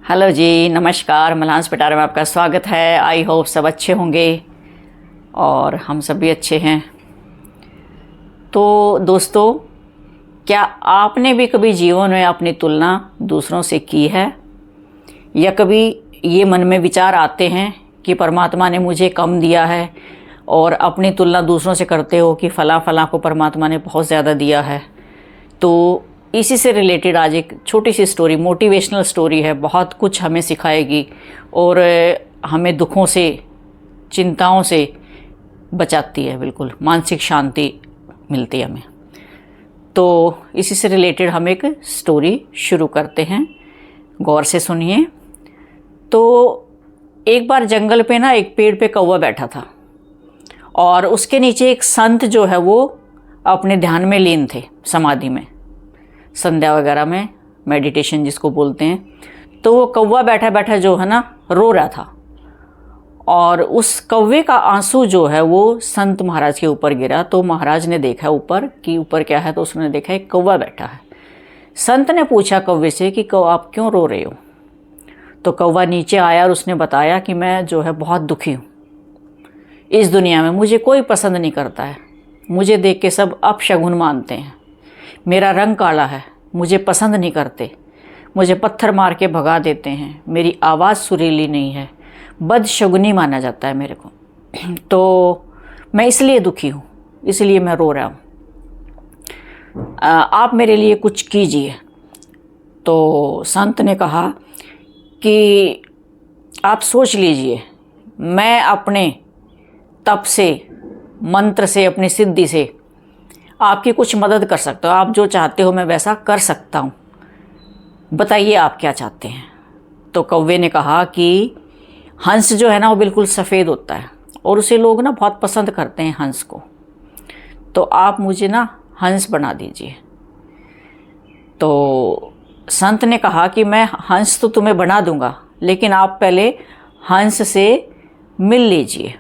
Hello जी, नमस्कार। मलहांस पिटारे में आपका स्वागत है। आई होप सब अच्छे होंगे और हम सब भी अच्छे हैं। तो दोस्तों, क्या आपने भी कभी जीवन में अपनी तुलना दूसरों से की है, या कभी ये मन में विचार आते हैं कि परमात्मा ने मुझे कम दिया है और अपनी तुलना दूसरों से करते हो कि फ़लाँ फ़लाँ को परमात्मा ने बहुत ज़्यादा दिया है। तो इसी से रिलेटेड आज एक छोटी सी स्टोरी, मोटिवेशनल स्टोरी है, बहुत कुछ हमें सिखाएगी और हमें दुखों से, चिंताओं से बचाती है। बिल्कुल मानसिक शांति मिलती है हमें। तो इसी से रिलेटेड हम एक स्टोरी शुरू करते हैं, गौर से सुनिए। तो एक बार जंगल पे ना एक पेड़ पे कौवा बैठा था और उसके नीचे एक संत जो है वो अपने ध्यान में लीन थे, समाधि में, संध्या वगैरह में, मेडिटेशन जिसको बोलते हैं। तो वो कौवा बैठा बैठा जो है ना रो रहा था और उस कौवे का आंसू जो है वो संत महाराज के ऊपर गिरा। तो महाराज ने देखा ऊपर कि ऊपर क्या है, तो उसने देखा एक कौवा बैठा है। संत ने पूछा कौवे से कि कौवा आप क्यों रो रहे हो। तो कौवा नीचे आया और उसने बताया कि मैं जो है बहुत दुखी हूँ। इस दुनिया में मुझे कोई पसंद नहीं करता है, मुझे देख के सब अपशगुन मानते हैं। मेरा रंग काला है, मुझे पसंद नहीं करते, मुझे पत्थर मार के भगा देते हैं, मेरी आवाज़ सुरीली नहीं है, बदशगुनी माना जाता है मेरे को। तो मैं इसलिए दुखी हूँ, इसलिए मैं रो रहा हूँ। आप मेरे लिए कुछ कीजिए। तो संत ने कहा कि आप सोच लीजिए, मैं अपने तप से, मंत्र से, अपनी सिद्धि से आपकी कुछ मदद कर सकता हूँ। आप जो चाहते हो मैं वैसा कर सकता हूँ, बताइए आप क्या चाहते हैं। तो कौवे ने कहा कि हंस जो है ना वो बिल्कुल सफ़ेद होता है और उसे लोग ना बहुत पसंद करते हैं, हंस को। तो आप मुझे ना हंस बना दीजिए। तो संत ने कहा कि मैं हंस तो तुम्हें बना दूंगा, लेकिन आप पहले हंस से मिल लीजिए।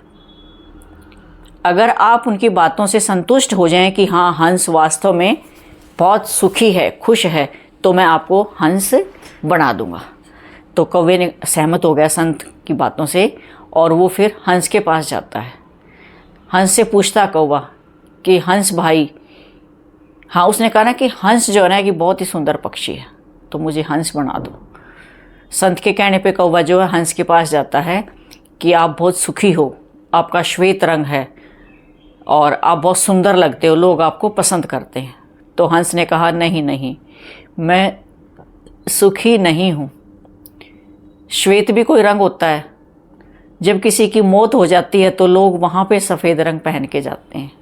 अगर आप उनकी बातों से संतुष्ट हो जाएं कि हाँ हंस वास्तव में बहुत सुखी है, खुश है, तो मैं आपको हंस बना दूंगा। तो कौवे ने सहमत हो गया संत की बातों से और वो फिर हंस के पास जाता है। हंस से पूछता कौवा कि हंस भाई, हाँ, उसने कहा ना कि हंस जो है ना कि बहुत ही सुंदर पक्षी है, तो मुझे हंस बना दो। संत के कहने पे कौवा जो है हंस के पास जाता है कि आप बहुत सुखी हो, आपका श्वेत रंग है और आप बहुत सुंदर लगते हो, लोग आपको पसंद करते हैं। तो हंस ने कहा नहीं नहीं, मैं सुखी नहीं हूँ। श्वेत भी कोई रंग होता है, जब किसी की मौत हो जाती है तो लोग वहाँ पे सफ़ेद रंग पहन के जाते हैं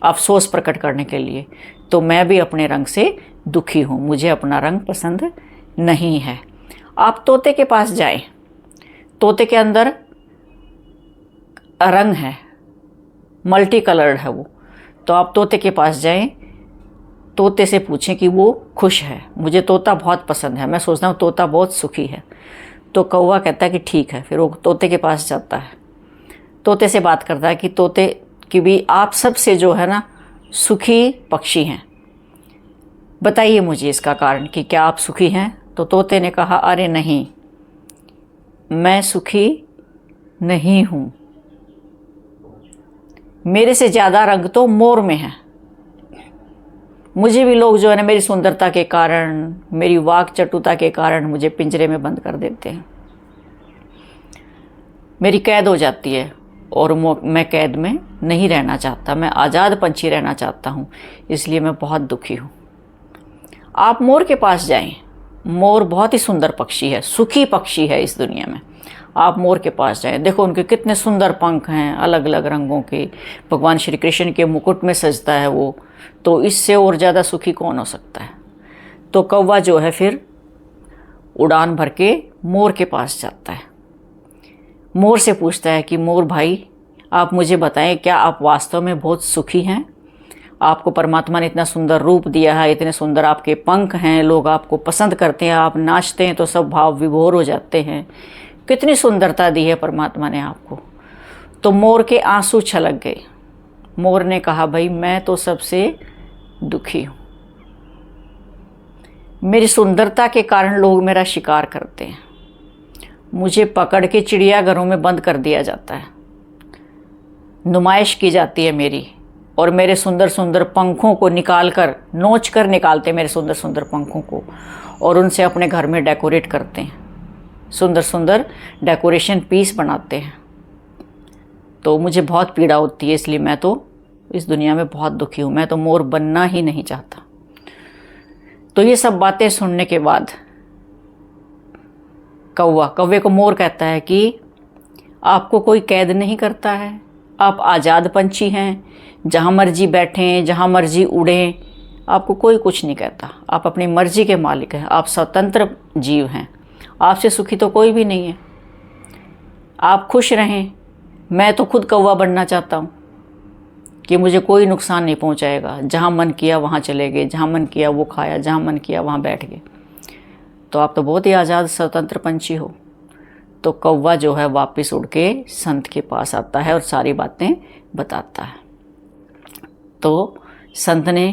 अफसोस प्रकट करने के लिए। तो मैं भी अपने रंग से दुखी हूँ, मुझे अपना रंग पसंद नहीं है। आप तोते के पास जाएं, तोते के अंदर रंग है, मल्टी कलर्ड है वो। तो आप तोते के पास जाएं, तोते से पूछें कि वो खुश है, मुझे तोता बहुत पसंद है, मैं सोचता हूँ तोता बहुत सुखी है। तो कौवा कहता है कि ठीक है। फिर वो तोते के पास जाता है, तोते से बात करता है कि तोते कि भी आप सबसे जो है ना सुखी पक्षी हैं, बताइए मुझे इसका कारण कि क्या आप सुखी हैं। तो तोते ने कहा अरे नहीं, मैं सुखी नहीं हूँ, मेरे से ज़्यादा रंग तो मोर में है। मुझे भी लोग जो है ना मेरी सुंदरता के कारण, मेरी वाक चटुता के कारण मुझे पिंजरे में बंद कर देते हैं, मेरी कैद हो जाती है और मैं कैद में नहीं रहना चाहता, मैं आज़ाद पंछी रहना चाहता हूँ, इसलिए मैं बहुत दुखी हूँ। आप मोर के पास जाएं, मोर बहुत ही सुंदर पक्षी है, सुखी पक्षी है इस दुनिया में। आप मोर के पास जाएं, देखो उनके कितने सुंदर पंख हैं, अलग अलग रंगों के, भगवान श्री कृष्ण के मुकुट में सजता है वो, तो इससे और ज़्यादा सुखी कौन हो सकता है। तो कौवा जो है फिर उड़ान भर के मोर के पास जाता है। मोर से पूछता है कि मोर भाई, आप मुझे बताएं, क्या आप वास्तव में बहुत सुखी हैं। आपको परमात्मा ने इतना सुंदर रूप दिया है, इतने सुंदर आपके पंख हैं, लोग आपको पसंद करते हैं, आप नाचते हैं तो सब भाव विभोर हो जाते हैं, कितनी सुंदरता दी है परमात्मा ने आपको। तो मोर के आंसू छलक गए। मोर ने कहा भाई मैं तो सबसे दुखी हूँ, मेरी सुंदरता के कारण लोग मेरा शिकार करते हैं। मुझे पकड़ के चिड़ियाघरों में बंद कर दिया जाता है, नुमाइश की जाती है मेरी, और मेरे सुंदर सुंदर पंखों को निकाल कर, नोच कर निकालते मेरे सुंदर सुंदर पंखों को, और उनसे अपने घर में डेकोरेट करते हैं, सुंदर सुंदर डेकोरेशन पीस बनाते हैं। तो मुझे बहुत पीड़ा होती है, इसलिए मैं तो इस दुनिया में बहुत दुखी हूँ। मैं तो मोर बनना ही नहीं चाहता। तो ये सब बातें सुनने के बाद कौवे को मोर कहता है कि आपको कोई कैद नहीं करता है, आप आज़ाद पंछी हैं, जहाँ मर्जी बैठें, जहाँ मर्जी उड़ें, आपको कोई कुछ नहीं कहता। आप अपनी मर्जी के मालिक हैं, आप स्वतंत्र जीव हैं, आपसे सुखी तो कोई भी नहीं है। आप खुश रहें। मैं तो खुद कौवा बनना चाहता हूँ कि मुझे कोई नुकसान नहीं पहुँचाएगा। जहाँ मन किया वहाँ चले गए, जहाँ मन किया वो खाया, जहाँ मन किया वहाँ बैठ गए। तो आप तो बहुत ही आज़ाद स्वतंत्र पंछी हो। तो कौवा जो है वापस उड़ के संत के पास आता है और सारी बातें बताता है। तो संत ने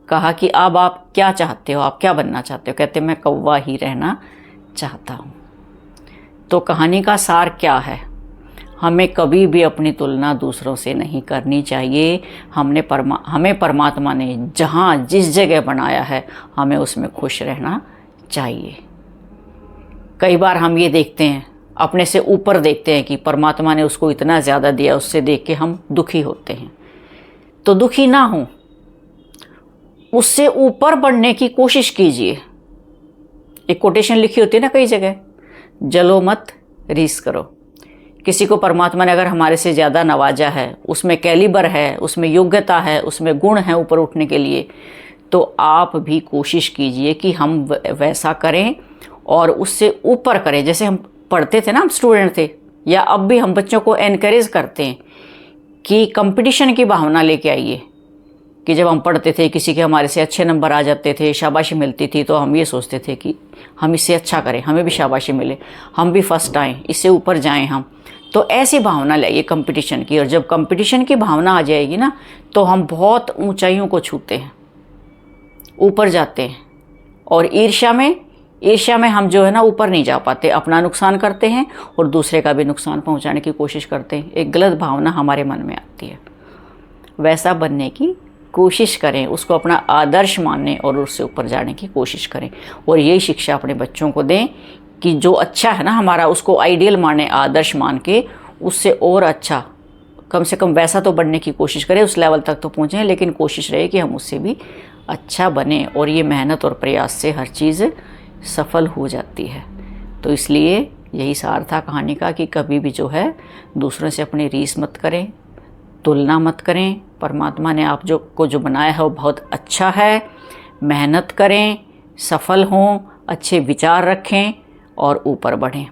कहा कि अब आप क्या चाहते हो, आप क्या बनना चाहते हो? कहते मैं कौवा ही रहना चाहता हूँ। तो कहानी का सार क्या है? हमें कभी भी अपनी तुलना दूसरों से नहीं करनी चाहिए। हमें परमात्मा ने जहाँ जिस जगह बनाया है, हमें उसमें खुश रहना चाहिए। कई बार हम ये देखते हैं, अपने से ऊपर देखते हैं कि परमात्मा ने उसको इतना ज़्यादा दिया, उससे देख के हम दुखी होते हैं। तो दुखी ना हो, उससे ऊपर बढ़ने की कोशिश कीजिए। एक कोटेशन लिखी होती है ना कई जगह, जलो मत रीस करो। किसी को परमात्मा ने अगर हमारे से ज़्यादा नवाजा है, उसमें कैलिबर है, उसमें योग्यता है, उसमें गुण है ऊपर उठने के लिए, तो आप भी कोशिश कीजिए कि हम वैसा करें और उससे ऊपर करें। जैसे हम पढ़ते थे ना, हम स्टूडेंट थे, या अब भी हम बच्चों को एनकरेज करते हैं कि कंपटीशन की भावना लेके आइए। कि जब हम पढ़ते थे, किसी के हमारे से अच्छे नंबर आ जाते थे, शाबाशी मिलती थी, तो हम ये सोचते थे कि हम इससे अच्छा करें, हमें भी शाबाशी मिले, हम भी फर्स्ट आएँ, इससे ऊपर जाएं हम। तो ऐसी भावना लाइए कंपटीशन की। और जब कंपटीशन की भावना आ जाएगी ना, तो हम बहुत ऊंचाइयों को छूते हैं, ऊपर जाते हैं। और ईर्ष्या में हम जो है ना ऊपर नहीं जा पाते, अपना नुकसान करते हैं और दूसरे का भी नुकसान पहुंचाने की कोशिश करते हैं। एक गलत भावना हमारे मन में आती है। वैसा बनने की कोशिश करें, उसको अपना आदर्श मानें और उससे ऊपर जाने की कोशिश करें। और यही शिक्षा अपने बच्चों को दें कि जो अच्छा है ना हमारा, उसको आइडियल माने, आदर्श मान के उससे और अच्छा, कम से कम वैसा तो बनने की कोशिश करें। उस लेवल तक तो पहुँचें, लेकिन कोशिश रहे कि हम उससे भी अच्छा बने। और ये मेहनत और प्रयास से हर चीज़ सफल हो जाती है। तो इसलिए यही सार था कहानी का कि कभी भी जो है दूसरों से अपनी रीस मत करें, तुलना मत करें। परमात्मा ने आप जो बनाया है वो बहुत अच्छा है। मेहनत करें, सफल हों, अच्छे विचार रखें और ऊपर बढ़ें।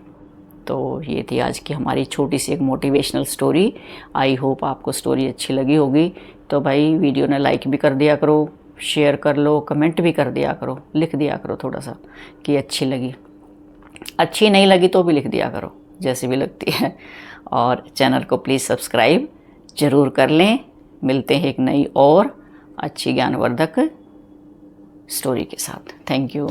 तो ये थी आज की हमारी छोटी सी एक मोटिवेशनल स्टोरी। आई होप आपको स्टोरी अच्छी लगी होगी। तो भाई वीडियो ने लाइक भी कर दिया करो, शेयर कर लो, कमेंट भी कर दिया करो, लिख दिया करो थोड़ा सा कि अच्छी लगी। अच्छी नहीं लगी तो भी लिख दिया करो, जैसी भी लगती है। और चैनल को प्लीज़ सब्सक्राइब ज़रूर कर लें। मिलते हैं एक नई और अच्छी ज्ञानवर्धक स्टोरी के साथ। Thank you.